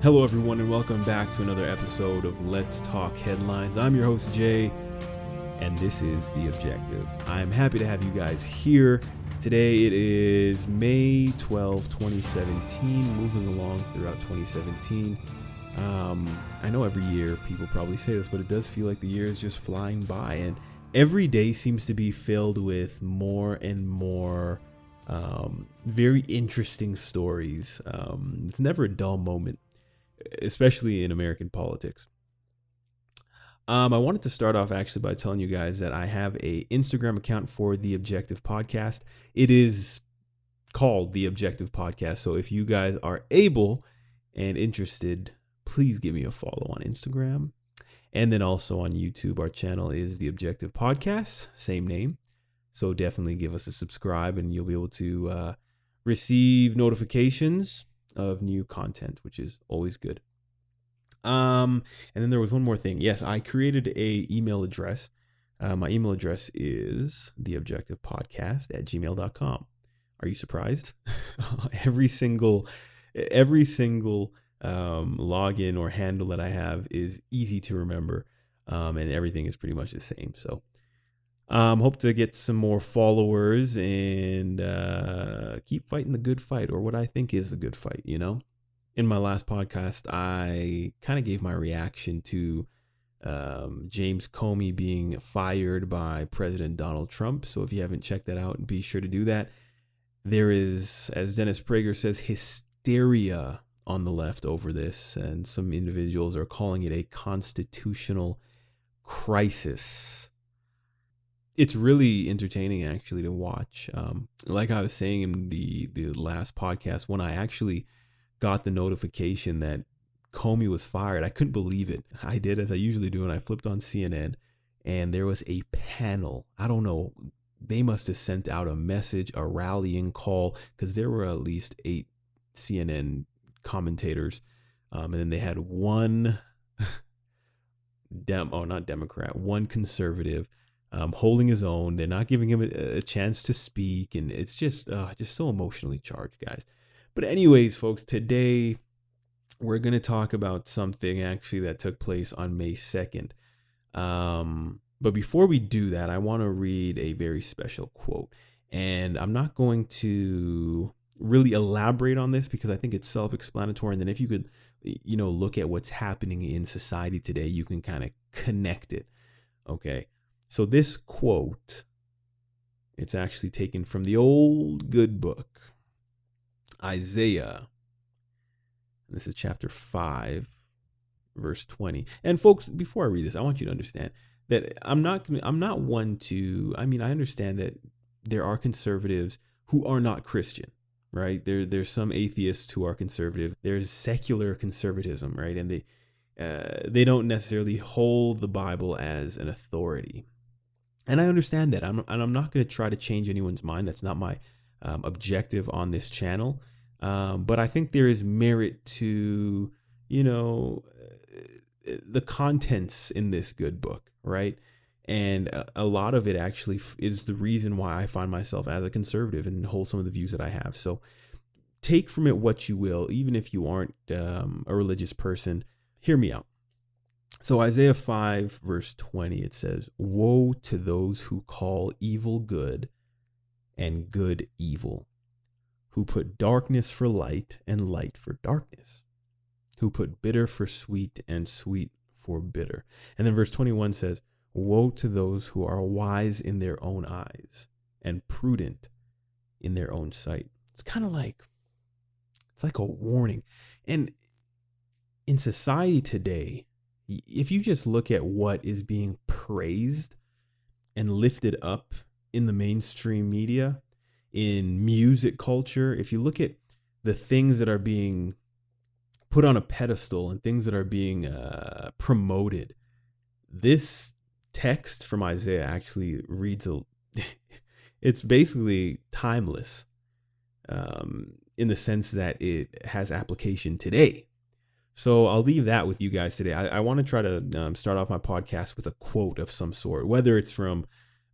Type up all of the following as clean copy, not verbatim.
Hello everyone and welcome back to another episode of Let's Talk Headlines. I'm your host Jay and this is The Objective. I'm happy to have you guys here. Today it is May 12, 2017, moving along throughout 2017. I know every year people probably say this, but it does feel like the year is just flying by and every day seems to be filled with more and more very interesting stories. It's never a dull moment, especially in American politics. I wanted to start off actually by telling you guys that I have a Instagram account for The Objective Podcast. It is called The Objective Podcast. So if you guys are able and interested, please give me a follow on Instagram. And then also on YouTube, our channel is The Objective Podcast, same name. So definitely give us a subscribe and you'll be able to receive notifications of new content, which is always good. And then there was one more thing. Yes, I created a email address. My email address is theobjectivepodcast@gmail.com. Are you surprised? every single login or handle that I have is easy to remember. And everything is pretty much the same. So hope to get some more followers and keep fighting the good fight, or what I think is a good fight, you know? In my last podcast, I kind of gave my reaction to James Comey being fired by President Donald Trump. So if you haven't checked that out, be sure to do that. There is, as Dennis Prager says, hysteria on the left over this, and some individuals are calling it a constitutional crisis. It's really entertaining actually to watch. Like I was saying in the last podcast, when I actually got the notification that Comey was fired, I couldn't believe it. I did as I usually do, and I flipped on CNN and there was a panel. I don't know. They must have sent out a message, a rallying call, because there were at least 8 CNN commentators. And then they had one one conservative holding his own. They're not giving him a chance to speak, and it's just so emotionally charged, guys. But anyways, folks, today we're going to talk about something actually that took place on May 2nd. But before we do that, I want to read a very special quote, and I'm not going to really elaborate on this because I think it's self-explanatory. And then if you could, look at what's happening in society today, you can kind of connect it. Okay. So this quote, it's actually taken from the old good book, Isaiah. This is chapter 5, verse 20. And folks, before I read this, I want you to understand that I'm not one to, I understand that there are conservatives who are not Christian, right? There's some atheists who are conservative. There's secular conservatism, right? And they don't necessarily hold the Bible as an authority. And I understand that. I'm not going to try to change anyone's mind. That's not my objective on this channel. But I think there is merit to, the contents in this good book, right? And a lot of it actually is the reason why I find myself as a conservative and hold some of the views that I have. So take from it what you will, even if you aren't a religious person. Hear me out. So Isaiah 5 verse 20, it says, "Woe to those who call evil good and good evil, who put darkness for light and light for darkness, who put bitter for sweet and sweet for bitter." And then verse 21 says, "Woe to those who are wise in their own eyes and prudent in their own sight." It's kind of like, it's like a warning. And in society today, if you just look at what is being praised and lifted up in the mainstream media, in music culture, if you look at the things that are being put on a pedestal and things that are being promoted, this text from Isaiah actually reads it's basically timeless in the sense that it has application today. So I'll leave that with you guys today. I want to try to start off my podcast with a quote of some sort, whether it's from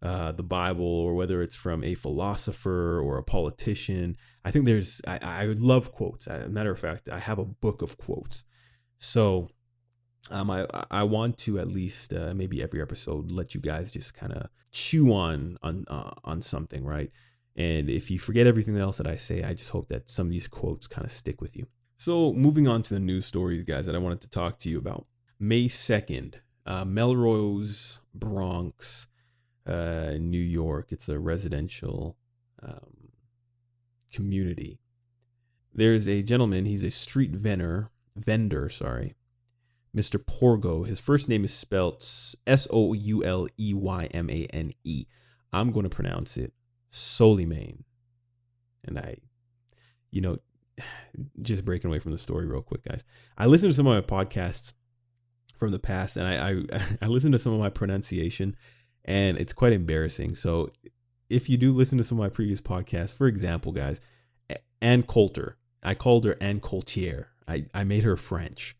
the Bible or whether it's from a philosopher or a politician. I think I love quotes. As a matter of fact, I have a book of quotes. So I want to at least maybe every episode let you guys just kind of chew on something, right? And if you forget everything else that I say, I just hope that some of these quotes kind of stick with you. So moving on to the news stories, guys, that I wanted to talk to you about. May 2nd, Melrose, Bronx, New York. It's a residential community. There's a gentleman. He's a street vendor. Mr. Porgo. His first name is spelled Souleymane. I'm going to pronounce it Soleymane. And just breaking away from the story real quick, guys. I listened to some of my podcasts from the past, and I listened to some of my pronunciation, and it's quite embarrassing. So if you do listen to some of my previous podcasts, for example, guys, Ann Coulter, I called her Ann Coultier. I made her French.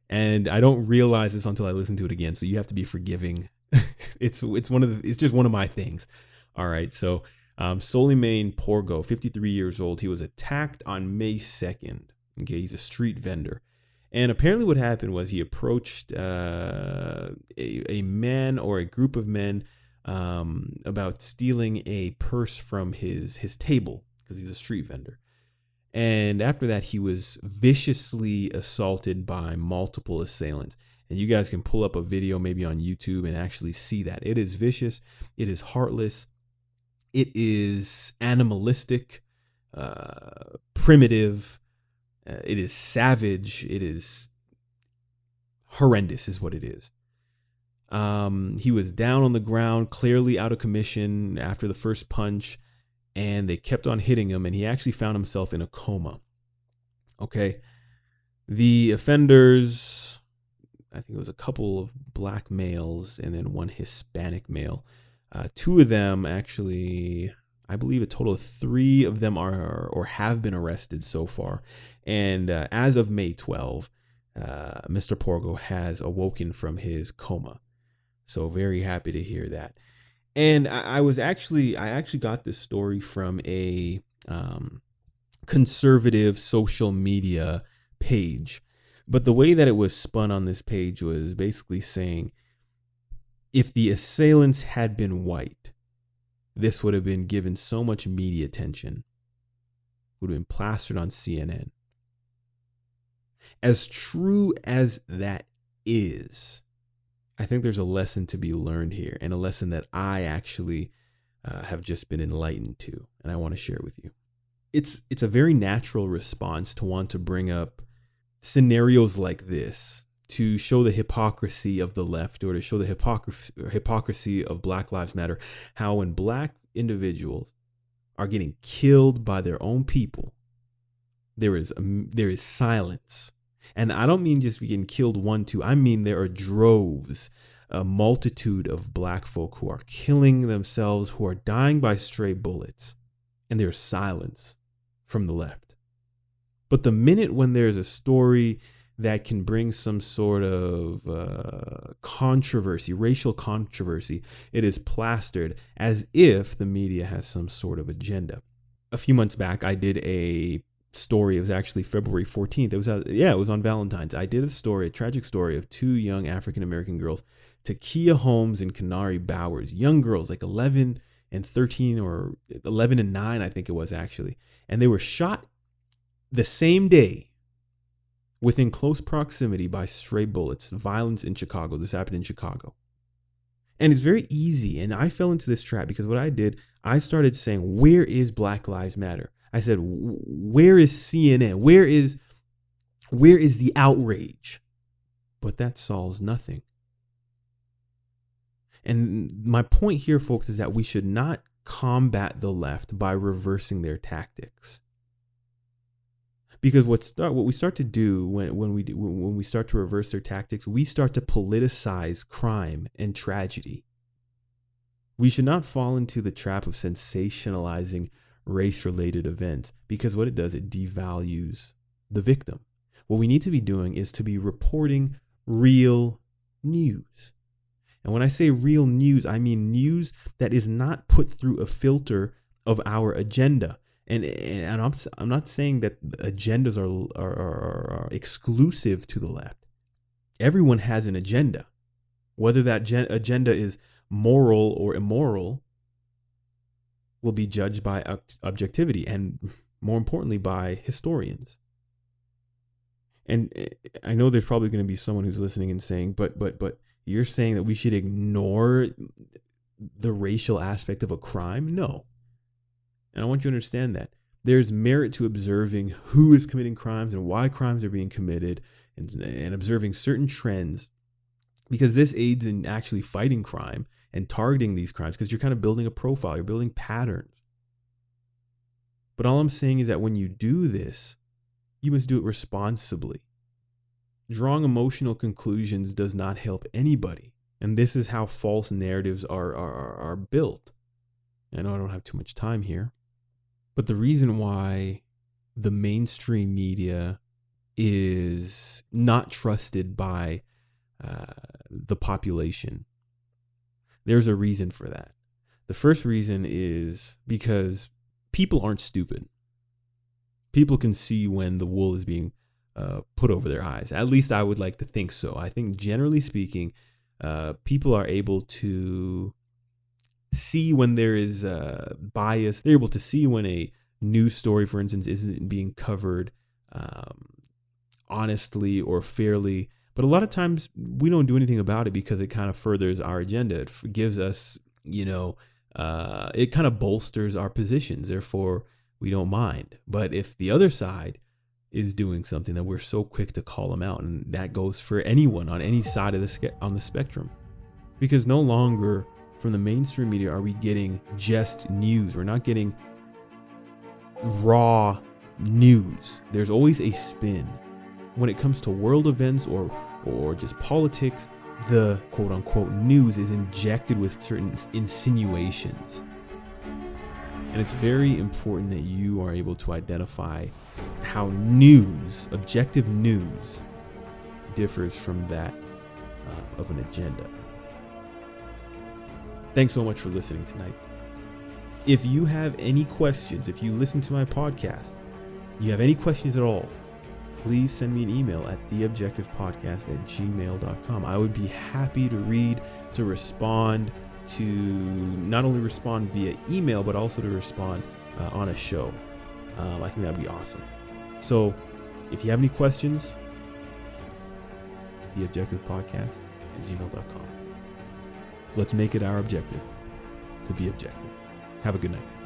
And I don't realize this until I listen to it again. So you have to be forgiving. It's just one of my things. All right. So Soleymane Porgo, 53 years old. He was attacked on May 2nd. Okay. He's a street vendor. And apparently what happened was he approached a man or a group of men about stealing a purse from his table because he's a street vendor. And after that, he was viciously assaulted by multiple assailants. And you guys can pull up a video maybe on YouTube and actually see that. It is vicious. It is heartless. It is animalistic, primitive. It is savage. It is horrendous is what it is. He was down on the ground, clearly out of commission after the first punch. And they kept on hitting him, and he actually found himself in a coma. Okay. The offenders, I think it was a couple of black males and then one Hispanic male. Two of them actually, I believe a total of 3 of them are or have been arrested so far. And as of May 12, Mr. Porgo has awoken from his coma. So very happy to hear that. And I actually got this story from a conservative social media page. But the way that it was spun on this page was basically saying, if the assailants had been white, this would have been given so much media attention, would have been plastered on CNN. As true as that is, I think there's a lesson to be learned here, and a lesson that I actually have just been enlightened to, and I want to share it with you. It's a very natural response to want to bring up scenarios like this to show the hypocrisy of the left, or to show the hypocrisy of Black Lives Matter, how when black individuals are getting killed by their own people, there is silence. And I don't mean just getting killed 1, 2. I mean there are droves, a multitude of black folk who are killing themselves, who are dying by stray bullets. And there's silence from the left. But the minute when there's a story that can bring some sort of controversy, racial controversy, it is plastered as if the media has some sort of agenda. A few months back, I did a story. It was actually February 14th. It was on Valentine's. I did a tragic story of 2 young African-American girls, Takia Holmes and Kanari Bowers, young girls like 11 and 13 or 11 and 9, I think it was actually. And they were shot the same day within close proximity by stray bullets. Violence in Chicago. This happened in Chicago. And it's very easy. And I fell into this trap because what I did, I started saying, where is Black Lives Matter? I said, where is CNN? Where is the outrage? But that solves nothing. And my point here, folks, is that we should not combat the left by reversing their tactics. Because what we start to do when we start to reverse their tactics, we start to politicize crime and tragedy. We should not fall into the trap of sensationalizing race-related events, because what it does, it devalues the victim. What we need to be doing is to be reporting real news. And when I say real news, I mean news that is not put through a filter of our agenda. And I'm not saying that agendas are exclusive to the left. everyone has an agenda. Whether that agenda is moral or immoral will be judged by objectivity and, more importantly, by historians. And I know there's probably going to be someone who's listening and saying, but you're saying that we should ignore the racial aspect of a crime? No. And I want you to understand that there's merit to observing who is committing crimes and why crimes are being committed, and observing certain trends, because this aids in actually fighting crime and targeting these crimes, because you're kind of building a profile, you're building patterns. But all I'm saying is that when you do this, you must do it responsibly. Drawing emotional conclusions does not help anybody. And this is how false narratives are built. I know I don't have too much time here, but the reason why the mainstream media is not trusted by the population, there's a reason for that. The first reason is because people aren't stupid. People can see when the wool is being put over their eyes. At least I would like to think so. I think generally speaking, people are able to see when there is bias. They're able to see when a news story, for instance, isn't being covered honestly or fairly. But a lot of times we don't do anything about it because it kind of furthers our agenda. It gives us, it kind of bolsters our positions. Therefore, we don't mind. But if the other side is doing something, then we're so quick to call them out. And that goes for anyone on any side of on the spectrum. Because no longer from the mainstream media are we getting just news. We're not getting raw news. There's always a spin. When it comes to world events or just politics, the quote unquote news is injected with certain insinuations. And it's very important that you are able to identify how news, objective news, differs from that of an agenda. Thanks so much for listening tonight. If you have any questions, if you listen to my podcast, you have any questions at all, please send me an email at theobjectivepodcast@gmail.com. I would be happy to read, to respond, to not only respond via email, but also to respond on a show. I think that'd be awesome. So if you have any questions, theobjectivepodcast@gmail.com. Let's make it our objective to be objective. Have a good night.